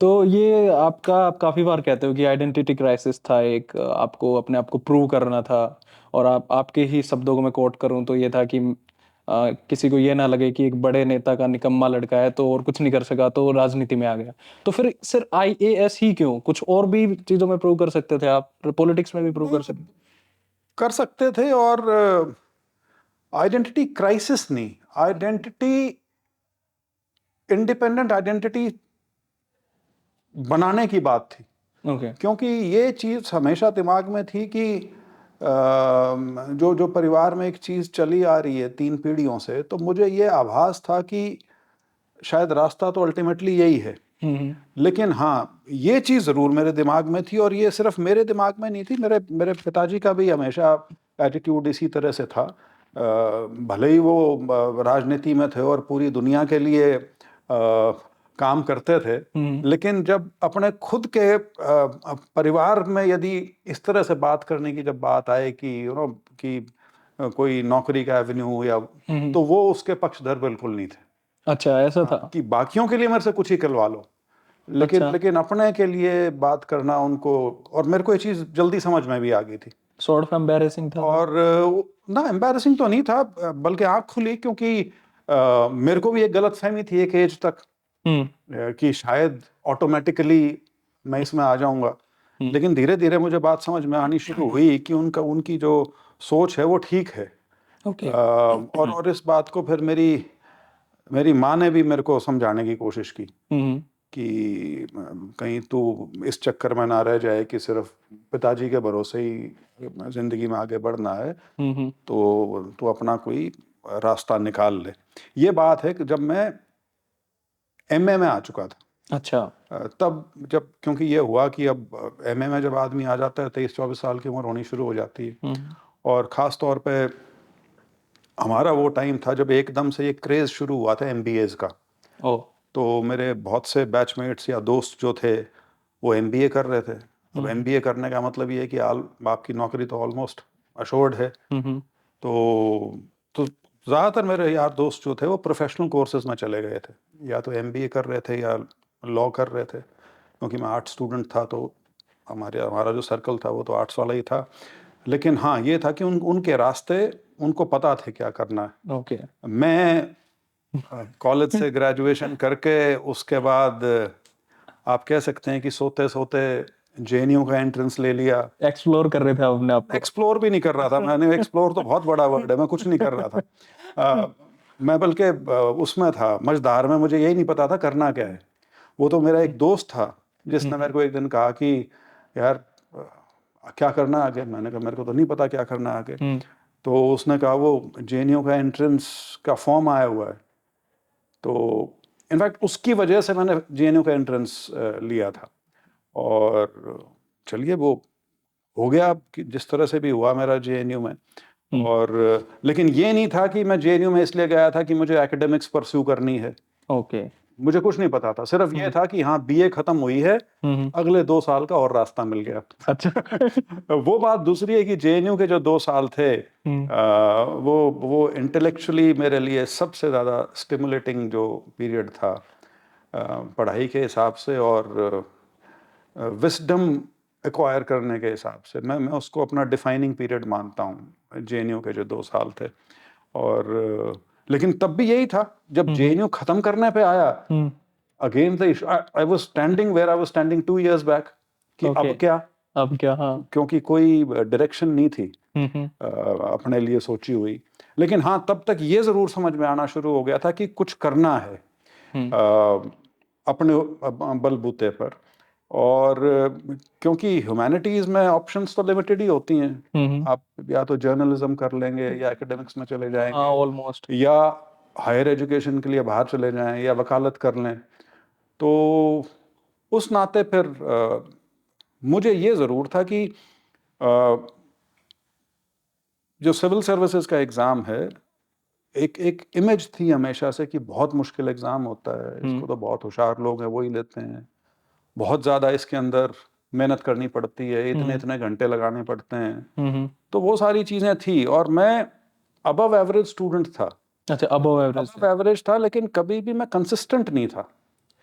तो ये आपका, आप काफी बार कहते हो कि आइडेंटिटी क्राइसिस था एक, आपको अपने आप को प्रूव करना था। और आपके ही शब्दों को मैं कोट करूं तो ये था कि किसी को ये ना लगे कि एक बड़े नेता का निकम्मा लड़का है तो और कुछ नहीं कर सका तो राजनीति में आ गया। तो फिर सिर्फ आईएएस ही क्यों, कुछ और भी चीजों में प्रूव कर सकते थे आप, पॉलिटिक्स में भी प्रूव कर नहीं, सकते। कर सकते थे। और आइडेंटिटी क्राइसिस नहीं, आइडेंटिटी, इंडिपेंडेंट आइडेंटिटी बनाने की बात थी। ओके। क्योंकि ये चीज़ हमेशा दिमाग में थी कि जो जो परिवार में एक चीज़ चली आ रही है 3 पीढ़ियों से, तो मुझे ये आभास था कि शायद रास्ता तो अल्टीमेटली यही है। हम्म। लेकिन हाँ, ये चीज़ ज़रूर मेरे दिमाग में थी, और ये सिर्फ मेरे दिमाग में नहीं थी, मेरे मेरे पिताजी का भी हमेशा एटीट्यूड इसी तरह से था। भले ही वो राजनीति में थे और पूरी दुनिया के लिए काम करते थे, हम्म। लेकिन जब अपने खुद के परिवार में यदि इस तरह से बात करने की जब बात आए कि कि कोई नौकरी का एवेन्यू या, हम्म। तो वो उसके पक्षधर बिल्कुल नहीं थे। अच्छा, ऐसा था। कि बाकियों के लिए मेरे से कुछ ही करवा लो, लेकिन अच्छा। लेकिन अपने के लिए बात करना उनको, और मेरे को ये चीज़ जल्दी समझ में भी आ गई थी। सॉर्ट ऑफ एम्बैरेसिंग था वो। और ना, एम्बैरेसिंग तो नहीं था, बल्कि आँख खुली, क्योंकि मेरे को भी एक गलतफहमी थी एक एज तक, हम्म। कि शायद ऑटोमेटिकली मैं इसमें आ जाऊंगा। हम्म। लेकिन धीरे धीरे मुझे बात समझ में आनी शुरू हुई कि उनकी जो सोच है वो ठीक है। ओके। और इस बात को फिर मेरी मेरी माँ ने भी मेरे को समझाने की कोशिश की हम्म। कि कहीं तू इस चक्कर में ना रह जाए कि सिर्फ पिताजी के भरोसे ही जिंदगी में आगे बढ़ना है, हम्म। तो तू अपना कोई रास्ता निकाल ले। ये बात है कि जब मैं एमए में आ चुका था, अच्छा। तब जब, क्योंकि ये हुआ कि अब एमए में जब आदमी आ जाता है 23-24 साल की उम्र होनी शुरू हो जाती है। हम्म। और ख़ास तौर पे हमारा वो टाइम था जब एकदम से ये क्रेज़ शुरू हुआ था एमबीएज़ का। ओ। तो मेरे बहुत से बैचमेट्स या दोस्त जो थे वो एमबीए कर रहे थे। अब हम्म। एमबीए करने का मतलब ये है कि आपकी नौकरी तो ऑलमोस्ट अश्योर्ड है। हम्म। तो तो ज़्यादातर मेरे यार दोस्त जो थे वो प्रोफेशनल कोर्सेज में चले गए थे, या तो एमबीए कर रहे थे या लॉ कर रहे थे। क्योंकि मैं आर्ट स्टूडेंट था, तो हमारा जो सर्कल था वो तो आर्ट्स वाला ही था। लेकिन हाँ, ये था कि उनके रास्ते, उनको पता थे क्या करना है। ओके। मैं कॉलेज से ग्रेजुएशन करके उसके बाद आप कह सकते हैं कि सोते सोते जेएनयू का एंट्रेंस ले लिया। एक्सप्लोर कर रहे थे आप अपने आप को। एक्सप्लोर भी नहीं कर रहा था मैंने, एक्सप्लोर तो बहुत बड़ा वर्ड है, मैं कुछ नहीं कर रहा था। मैं बल्कि उसमें था, मझधार में, मुझे यही नहीं पता था करना क्या है। वो तो मेरा एक दोस्त था जिसने हम्म। मेरे को एक दिन कहा कि यार, क्या करना आगे। मैंने कहा मेरे को तो नहीं पता क्या करना आगे। हम्म। तो उसने कहा वो जेएनयू का एंट्रेंस का फॉर्म आया हुआ है। तो इनफैक्ट उसकी वजह से मैंने जेएनयू का एंट्रेंस लिया था। और चलिए, वो हो गया कि जिस तरह से भी हुआ मेरा जेएनयू में। हम्म। और लेकिन ये नहीं था कि मैं जेएनयू में इसलिए गया था कि मुझे एकेडमिक्स परस्यू करनी है। ओके। मुझे कुछ नहीं पता था, सिर्फ ये हम्म। था कि हाँ, बीए खत्म हुई है, हम्म। अगले 2 साल का और रास्ता मिल गया। अच्छा। वो बात दूसरी है कि जेएनयू के जो 2 साल थे, हम्म। वो इंटेलेक्चुअली मेरे लिए सबसे ज़्यादा स्टिमुलेटिंग जो पीरियड था, पढ़ाई के हिसाब से और विस्डम एक्वायर करने के हिसाब से। मैं उसको अपना डिफाइनिंग पीरियड मानता हूँ, जेएनयू के जो 2 साल थे। और लेकिन तब भी यही था, जब हम्म। जेएनयू खत्म करने पे आया, hmm. Again the issue, I was standing where I was standing 2 years back, कि ओके। अब क्या। अब क्या? हाँ। क्योंकि कोई डायरेक्शन नहीं थी हम्म। अपने लिए सोची हुई। लेकिन हाँ, तब तक ये ज़रूर समझ में आना शुरू हो गया था कि कुछ करना है हम्म। अपने बलबूते पर। और क्योंकि ह्यूमैनिटीज़ में ऑप्शंस तो लिमिटेड ही होती हैं। हम्म। आप या तो जर्नलिज्म कर लेंगे, या एकेडमिक्स में चले हाँ, जाएंगे, ऑलमोस्ट। या हायर एजुकेशन के लिए बाहर चले जाएं, या वकालत कर लें। तो उस नाते फिर मुझे ये ज़रूर था कि अ, जो सिविल सर्विसेज का एग्ज़ाम है, एक एक इमेज थी हमेशा से कि बहुत मुश्किल एग्ज़ाम होता है, हम्म। इसको तो बहुत होशियार लोग हैं वही लेते हैं, बहुत ज़्यादा इसके अंदर मेहनत करनी पड़ती है, इतने हम्म। इतने घंटे लगाने पड़ते हैं। हम्म। तो वो सारी चीज़ें थी, और मैं अबव एवरेज स्टूडेंट था। अच्छा, अबव एवरेज थे। अबव एवरेज था, लेकिन कभी भी मैं कंसिस्टेंट नहीं था।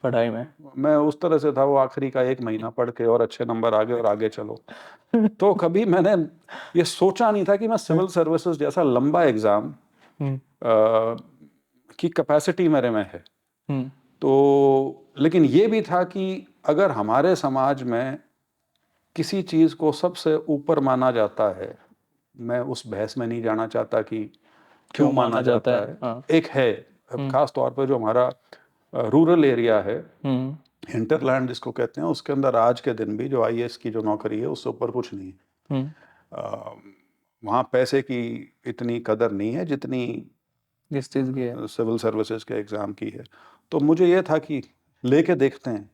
पढ़ाई में। मैं उस तरह से था, वो आखिरी का 1 महीना पढ़ के और अच्छे नंबर आ गए और आगे चलो। तो कभी मैंने ये सोचा नहीं था कि मैं सिविल सर्विसेज जैसा लंबा एग्ज़ाम हुँ, की कैपेसिटी मेरे में है। हुँ, तो लेकिन ये भी था कि अगर हमारे समाज में किसी चीज़ को सबसे ऊपर माना जाता है, मैं उस बहस में नहीं जाना चाहता कि क्यों क्यों माना माना जाता जाता है? है। हाँ। एक है, हुँ, ख़ास तौर पे जो हमारा रूरल एरिया है, हुँ, हिंटरलैंड जिसको कहते हैं, उसके अंदर आज के दिन भी जो आईएएस की जो नौकरी है, उससे ऊपर कुछ नहीं है। हुँ, अ, वहाँ पैसे की इतनी कदर नहीं है जितनी किस चीज़ की है? सिविल सर्विसेज के एग्ज़ाम की है। तो मुझे ये था कि लेके देखते हैं।